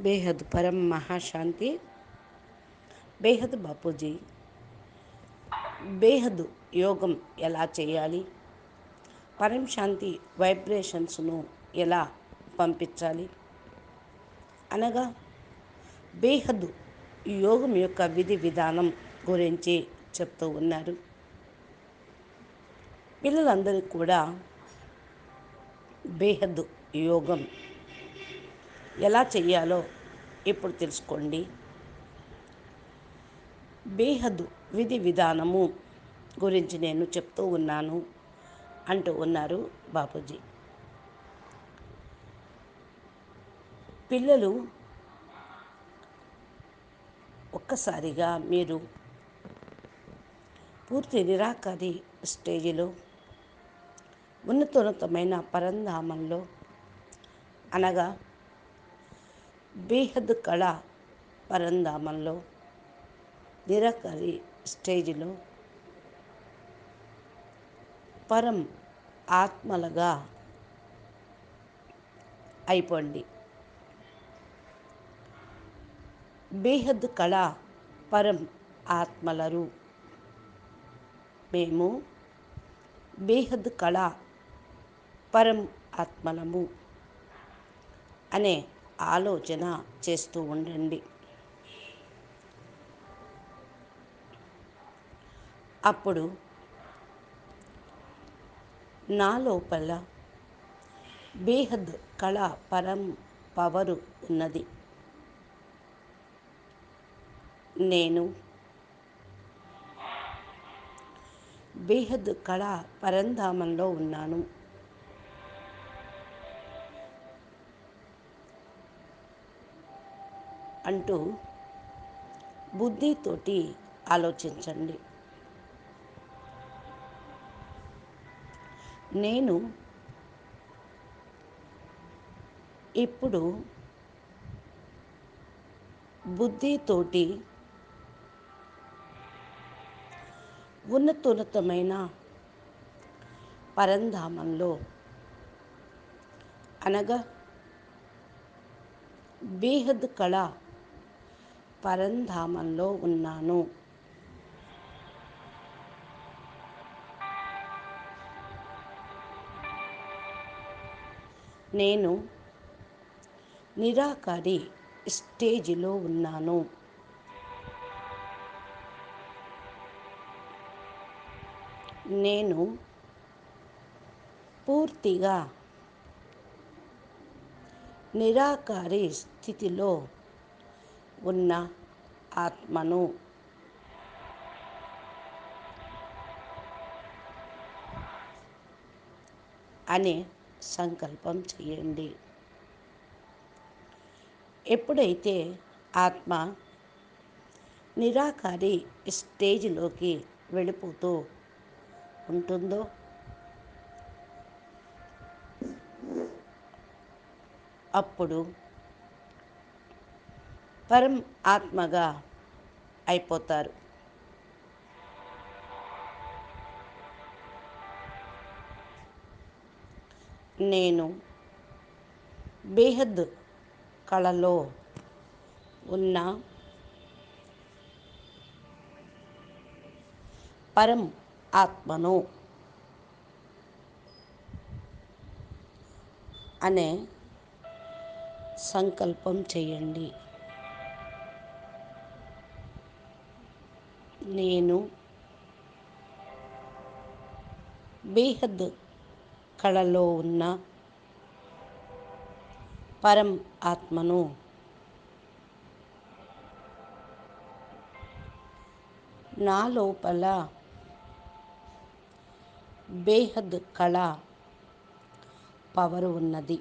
బేహద్ పరం మహాశాంతి బేహద్ బాపూజీ బేహద్ యోగం ఎలా చేయాలి, పరం శాంతి వైబ్రేషన్స్ను ఎలా పంపించాలి అనగా బేహద్ యోగం యొక్క విధి విధానం గురించి చెప్తూ ఉన్నారు. పిల్లలందరికీ కూడా బేహద్ యోగం ఎలా చెయ్యాలో ఇప్పుడు తెలుసుకోండి. బేహద్ విధి విధానము గురించి నేను చెప్తూ ఉన్నాను అంటూ ఉన్నారు బాపూజీ. పిల్లలు ఒక్కసారిగా మీరు పూర్తి నిరాకారి స్టేజిలో ఉన్నతోన్నతమైన పరంధామంలో అనగా బేహద్ కళ పరంధామంలో నిరాకారి స్టేజిలో పరం ఆత్మలుగా అయిపోండి. బేహద్ కళ పరం ఆత్మలరు. మేము బేహద్ కళ పరం ఆత్మలము అనే ఆలోచన చేస్తూ ఉండండి. అప్పుడు నా లోపల బేహద్ కళ పరం పవరు ఉన్నది. నేను బేహద్ కళ పరంధామంలో ఉన్నాను. అంటూ బుద్ధితోటి ఆలోచించండి. నేను ఇప్పుడు బుద్ధితోటి ఉన్నతోన్నతమైన పరంధామంలో అనగా బేహద్ కళ పరంధామంలో ఉన్నాను. నేను నిరాకారి స్టేజిలో ఉన్నాను. నేను పూర్తిగా నిరాకారి స్థితిలో ఉన్న ఆత్మను. అనే సంకల్పం చేయండి. ఎప్పుడైతే ఆత్మ నిరాకారి స్టేజ్లోకి వెళ్ళిపోతూ ఉంటుందో అప్పుడు పరం ఆత్మగా అయిపోతారు. నేను బేహద్ కళలో ఉన్న పరం ఆత్మను అనే సంకల్పం చేయండి. నేను బేహద్ కళలో ఉన్న పరం ఆత్మను. నా లోపల బేహద్ కళ పవర్ ఉన్నది.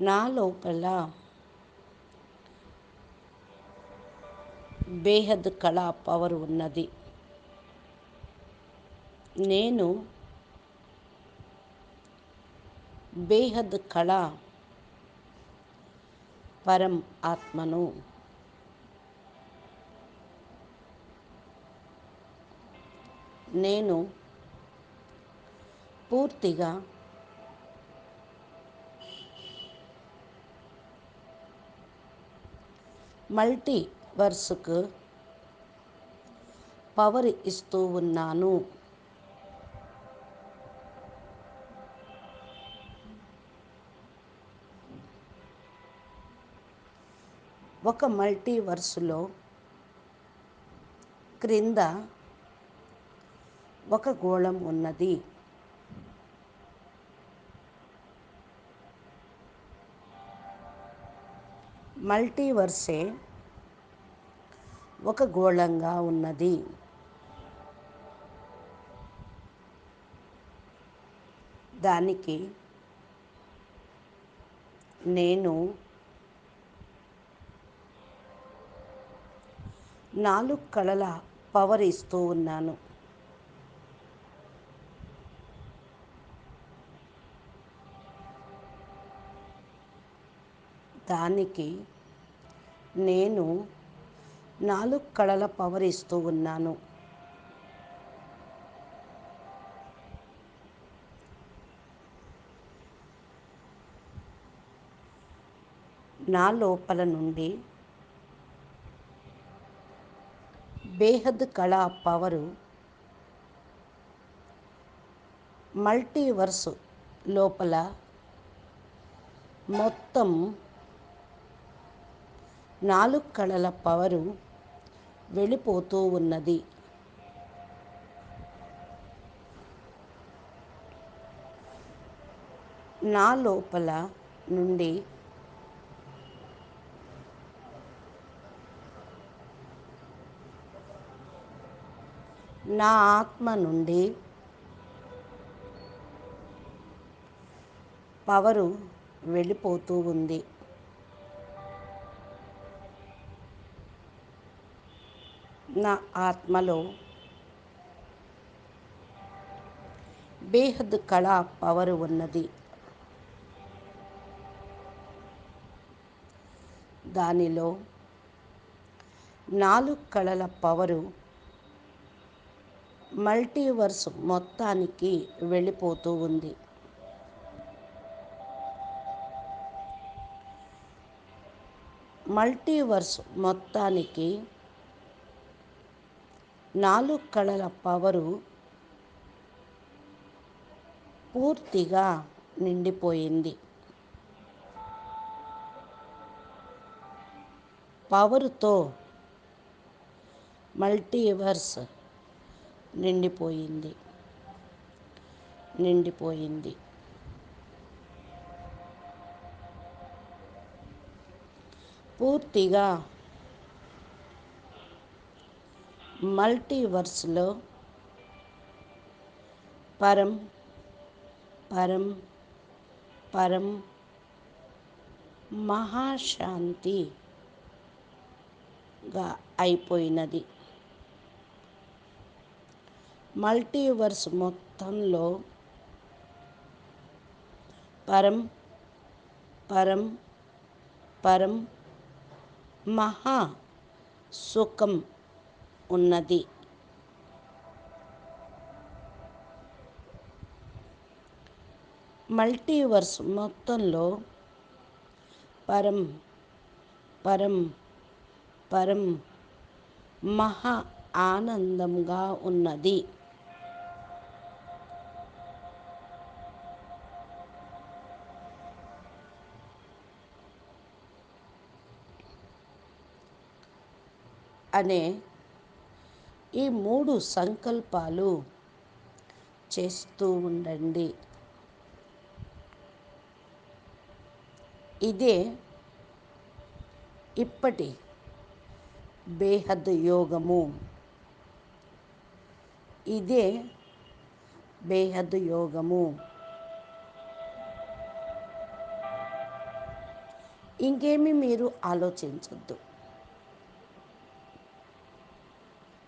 నా లోపల బేహద్ కళ పవర్ ఉన్నది. నేను బేహద్ కళ పరం ఆత్మను. నేను పూర్తిగా మల్టీవర్స్కు పవర్ ఇస్తూ ఉన్నాను. ఒక మల్టీవర్స్లో క్రింద ఒక గోళం ఉన్నది. మల్టీవర్సే ఒక గోళంగా ఉన్నది. దానికి నేను 4 కళల పవర్ ఇస్తూ ఉన్నాను. దానికి నేను 4 కళల పవర్ ఇస్తూ ఉన్నాను. నా లోపల నుండి బేహద్ కళా పవరు మల్టీవర్స్ లోపల మొత్తం 4 కళల పవరు వెళ్ళిపోతూ ఉన్నది. నా లోపల నుండి నా ఆత్మ నుండి పవరు వెళ్ళిపోతూ ఉంది. నా ఆత్మలో బేహద్ కళా పవరు ఉన్నది. దానిలో 4 కళల పవరు మల్టీవర్స్ మొత్తానికి వెళ్ళిపోతూ ఉంది. మల్టీవర్స్ మొత్తానికి 4 కళల పవరు పూర్తిగా నిండిపోయింది. పవరుతో మల్టీవర్స్ నిండిపోయింది. పూర్తిగా మల్టీవర్స్లో పరం పరం పరం మహాశాంతిగా అయిపోయినది. మల్టీవర్స్ మొత్తంలో పరం పరం పరం మహా సుఖం ఉన్నది. మల్టీవర్స్ మొత్తంలో పరం పరం పరం మహా ఆనందంగా ఉన్నది. అనే ఈ 3 సంకల్పాలు చేస్తూ ఉండండి. ఇదే ఇప్పటి బేహద్ యోగము. ఇదే బేహద్ యోగము. ఇంకేమీ మీరు ఆలోచించద్దు.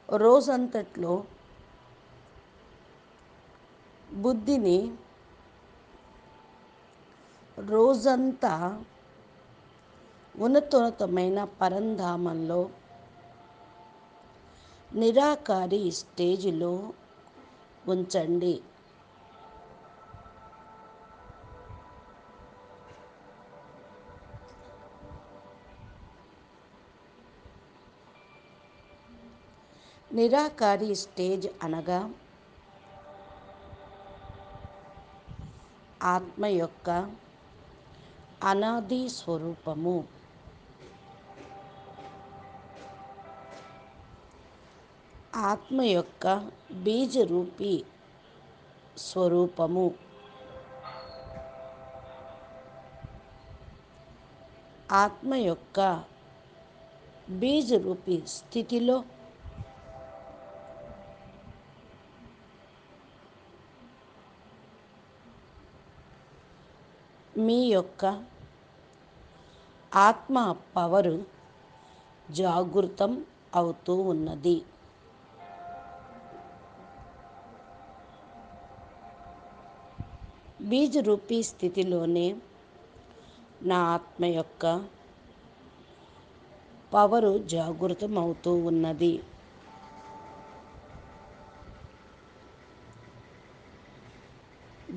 రోజంతట్లో బుద్ధిని రోజంతా ఉన్నతోన్నతమైన పరంధామంలో నిరాకారి స్టేజిలో ఉంచండి. నిరాకారి స్టేజ్ అనగా ఆత్మ యొక్క అనాది స్వరూపము. ఆత్మ యొక్క బీజరూపి స్వరూపము. ఆత్మ యొక్క బీజరూపి స్థితిలో మీ యొక్క ఆత్మ పవరు జాగృతం అవుతూ ఉన్నది. బీజరూపీ స్థితిలోనే నా ఆత్మ యొక్క పవరు జాగృతం అవుతూ ఉన్నది.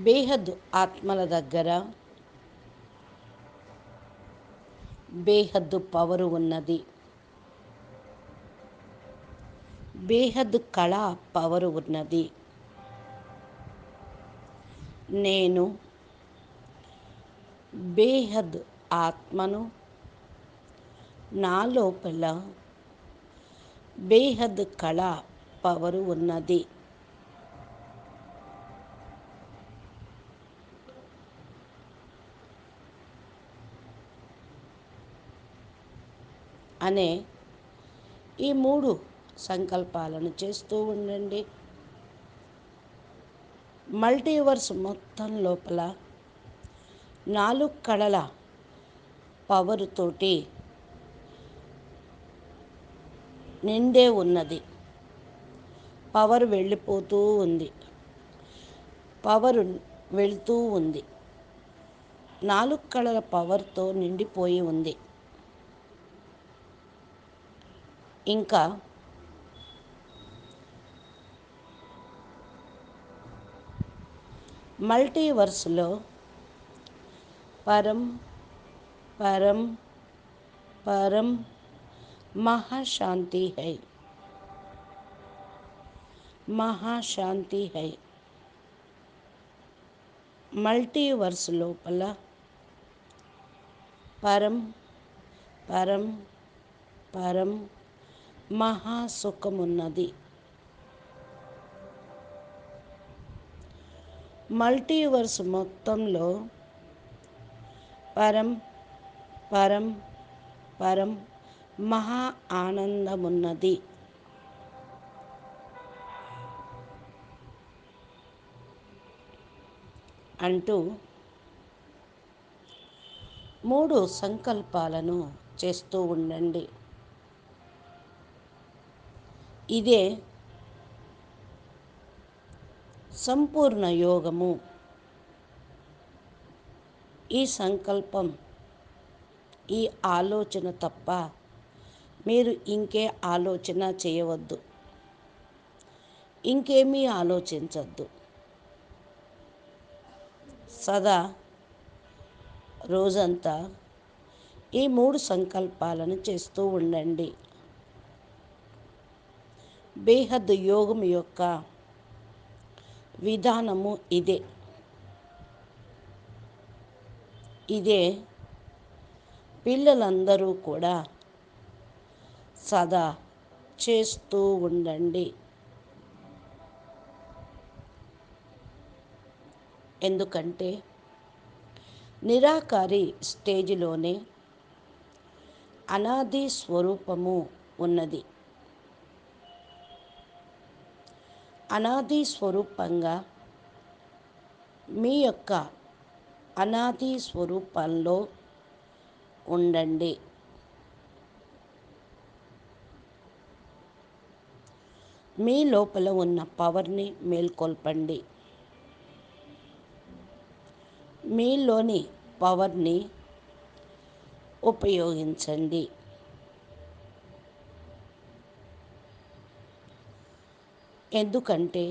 బేహద్ ఆత్మల దగ్గర బేహద్దు పవరు ఉన్నది. బేహద్ కళా పవరు ఉన్నది. నేను బేహద్ ఆత్మను. నా లోపల బేహద్ కళా పవరు ఉన్నది. అనే ఈ 3 సంకల్పాలను చేస్తూ ఉండండి. మల్టీవర్స్ మొత్తం లోపల 4 కళల పవరుతోటి నిండే ఉన్నది. పవర్ వెళ్ళిపోతూ ఉంది. పవరు వెళ్తూ ఉంది. 4 కళల పవర్తో నిండిపోయి ఉంది. ఇంకా మల్టీవర్స్లో పరం పరం పరం మహాశాంతి హై. మహాశాంతి హై. మల్టీవర్స్ లోపల పరం పరం పరం మహాసుఖమున్నది. మల్టీవర్స్ మొత్తంలో పరం పరం పరం మహా ఆనందమున్నది. అంటూ 3 సంకల్పాలను చేస్తూ ఉండండి. ఇదే సంపూర్ణ యోగము. ఈ సంకల్పం, ఈ ఆలోచన తప్ప మీరు ఇంకే ఆలోచన చేయవద్దు. ఇంకేమీ ఆలోచించద్దు. సదా రోజంతా ఈ 3 సంకల్పాలను చేస్తూ ఉండండి. బేహద్ యోగం యొక్క విధానము ఇదే. ఇదే పిల్లలందరూ కూడా సదా చేస్తూ ఉండండి. ఎందుకంటే నిరాకారి స్టేజిలోనే అనాది స్వరూపము ఉన్నది. అనాది స్వరూపంగా మీ యొక్క అనాది స్వరూపంలో ఉండండి. మీ లోపల ఉన్న పవర్ని మేల్కొల్పండి. మీలోని పవర్ని ఉపయోగించండి. ఎందుకంటే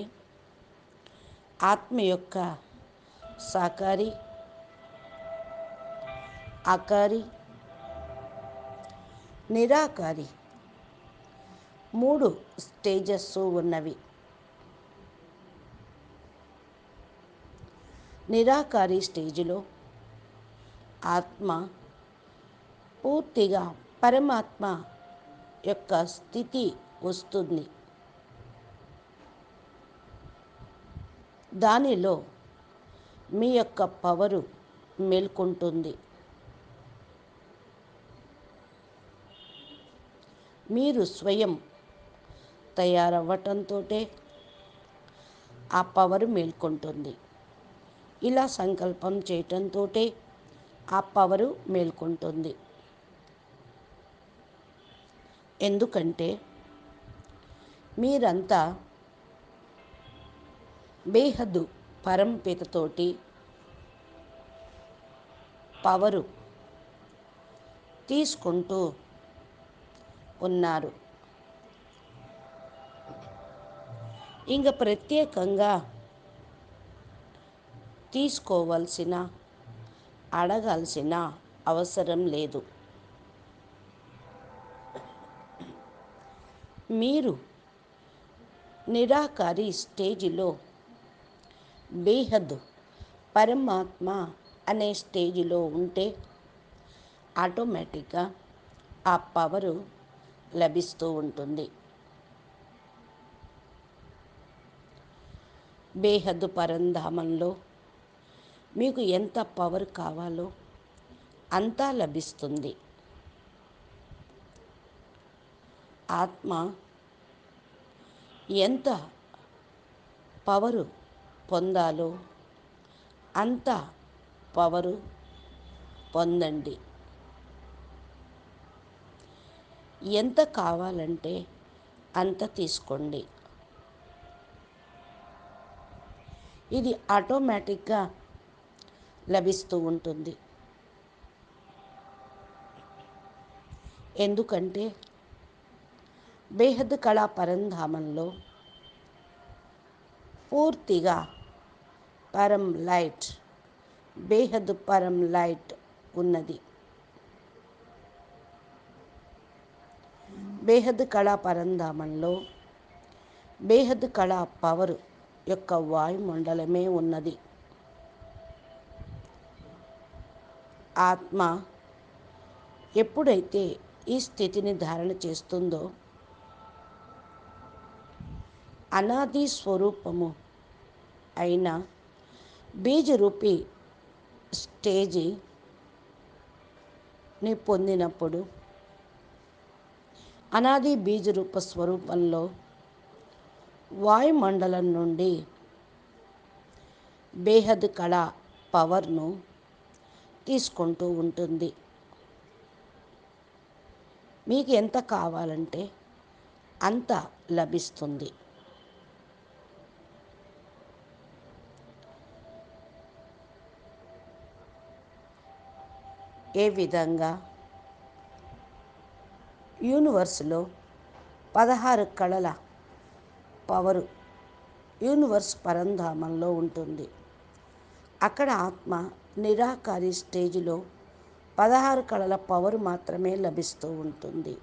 ఆత్మ యొక్క సాకారి, ఆకారి, నిరాకారి 3 స్టేజెస్ ఉన్నవి. నిరాకారి స్టేజిలో ఆత్మ పూర్తిగా పరమాత్మ యొక్క స్థితి వస్తుంది. దానిలో మీ యొక్క పవరు మేల్కొంటుంది. మీరు స్వయం తయారవ్వటంతో ఆ పవర్ మేల్కొంటుంది. ఇలా సంకల్పం చేయటంతో ఆ పవరు మేల్కొంటుంది. ఎందుకంటే మీరంతా బేహద్దు పరంపితతోటి పవరు తీసుకుంటూ ఉన్నారు. ఇంకా ప్రత్యేకంగా తీసుకోవాల్సిన, అడగాల్సిన అవసరం లేదు. మీరు నిరాకారి స్టేజిలో బేహద్ పరమాత్మ అనే స్టేజిలో ఉంటే ఆటోమేటిక్గా ఆ పవరు లభిస్తూ ఉంటుంది. బేహద్ పరంధామంలో మీకు ఎంత పవర్ కావాలో అంతా లభిస్తుంది. ఆత్మ ఎంత పవరు పొందాలో అంత పవరు పొందండి. ఎంత కావాలంటే అంత తీసుకోండి. ఇది ఆటోమేటిక్గా లభిస్తూ ఉంటుంది. ఎందుకంటే బేహద్ కళా పరంధామంలో పూర్తిగా పరం లైట్, బేహద్ పరం లైట్ ఉన్నది. బేహద్ కళా పరంధామంలో బేహద్ కళా పవర్ యొక్క వాయుమండలమే ఉన్నది. ఆత్మ ఎప్పుడైతే ఈ స్థితిని ధారణ చేస్తుందో అనాది స్వరూపము అయిన బీజరూపి స్టేజిని పొందినప్పుడు అనాది బీజరూప స్వరూపంలో వాయుమండలం నుండి బేహద్ కళా పవర్ను తీసుకుంటూ ఉంటుంది. మీకు ఎంత కావాలంటే అంత లభిస్తుంది. ఏ విధంగా యూనివర్స్లో 16 కళల పవరు యూనివర్స్ పరంధామంలో ఉంటుంది. అక్కడ ఆత్మ నిరాకారి స్టేజిలో 16 కళల పవర్ మాత్రమే లభిస్తూ ఉంటుంది.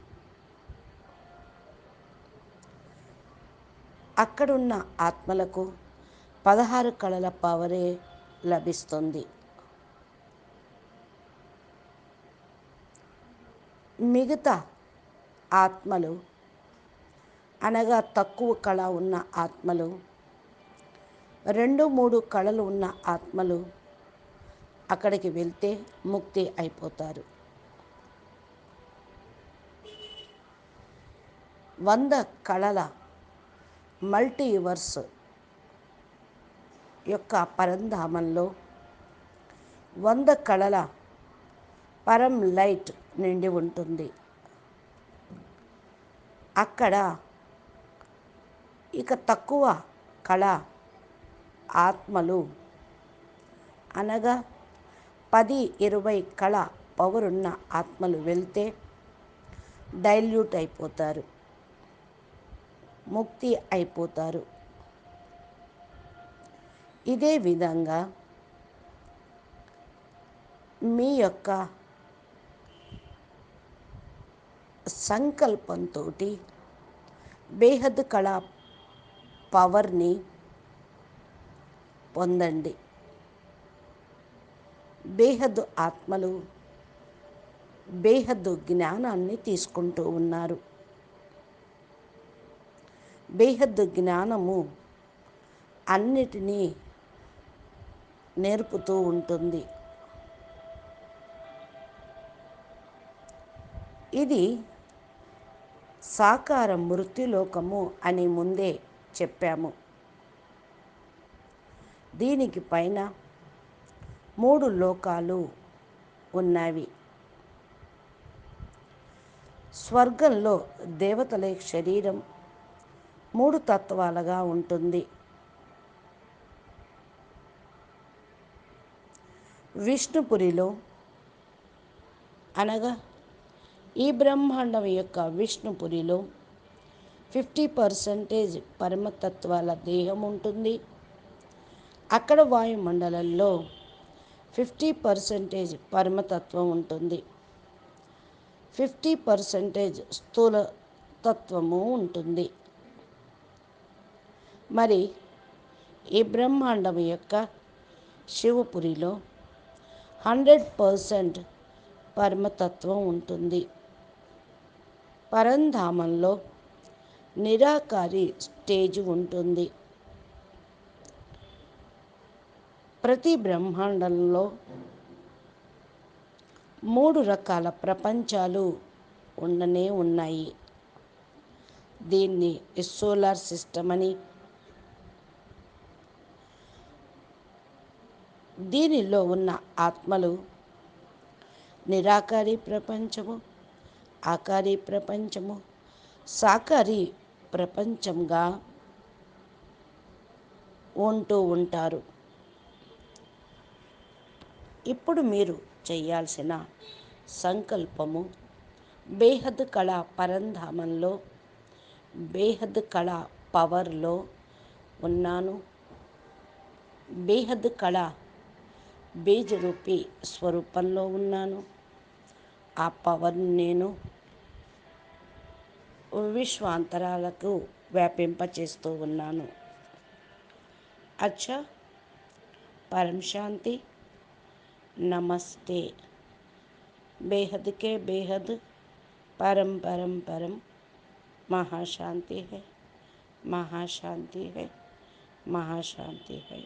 అక్కడున్న ఆత్మలకు 16 కళల పవరే లభిస్తుంది. మిగతా ఆత్మలు అనగా తక్కువ కళ ఉన్న ఆత్మలు, 2-3 కళలు ఉన్న ఆత్మలు అక్కడికి వెళ్తే ముక్తి అయిపోతారు. 100 కళల మల్టీవర్స్ యొక్క పరంధామంలో 100 కళల పరం లైట్ నిండి ఉంటుంది. అక్కడ ఇక తక్కువ కళ ఆత్మలు అనగా 10-20 కళ పవరున్న ఆత్మలు వెళ్తే డైల్యూట్ అయిపోతారు, ముక్తి అయిపోతారు. ఇదే విధంగా మీ యొక్క సంకల్పంతో బేహద్ కళ పవర్ని పొందండి. బేహద్దు ఆత్మలు బేహద్దు జ్ఞానాన్ని తీసుకుంటూ ఉన్నారు. బేహద్దు జ్ఞానము అన్నిటినీ నేర్పుతూ ఉంటుంది. ఇది సాకార మృత్యులోకము అని ముందే చెప్పాము. దీనికి పైన 3 లోకాలు ఉన్నవి. స్వర్గంలో దేవతల శరీరం 3 తత్వాలుగా ఉంటుంది. విష్ణుపురిలో అనగా ఈ బ్రహ్మాండం యొక్క విష్ణుపురిలో 50% పరమతత్వాల దేహం ఉంటుంది. అక్కడ వాయుమండలంలో 50% పరమతత్వం ఉంటుంది. 50% స్థూల తత్వము ఉంటుంది. మరి ఈ బ్రహ్మాండం యొక్క శివపురిలో 100% పరమతత్వం ఉంటుంది. పరంధామంలో నిరాకారి స్టేజ్ ఉంటుంది. ప్రతి బ్రహ్మాండంలో 3 రకాల ప్రపంచాలు ఉండనే ఉన్నాయి. దీన్ని సోలార్ సిస్టమ్ అని, దీనిలో ఉన్న ఆత్మలు నిరాకారి ప్రపంచము, ఆకారి ప్రపంచము, సాకారి ప్రపంచంగా ఉంటూ ఉంటారు. ఇప్పుడు మీరు చేయాల్సిన సంకల్పము, బేహద్ కళ పరంధామంలో బేహద్ కళ పవర్లో ఉన్నాను. బేహద్ కళ బీజరూపి స్వరూపంలో ఉన్నాను. ఆ పవర్ని నేను విశ్వాంతరాలకు వ్యాపింపచేస్తూ ఉన్నాను. అచ్చా, పరం శాంతి, नमस्ते। बेहद के बेहद परम परम परम महाशांति है, महाशांति है, महाशांति है।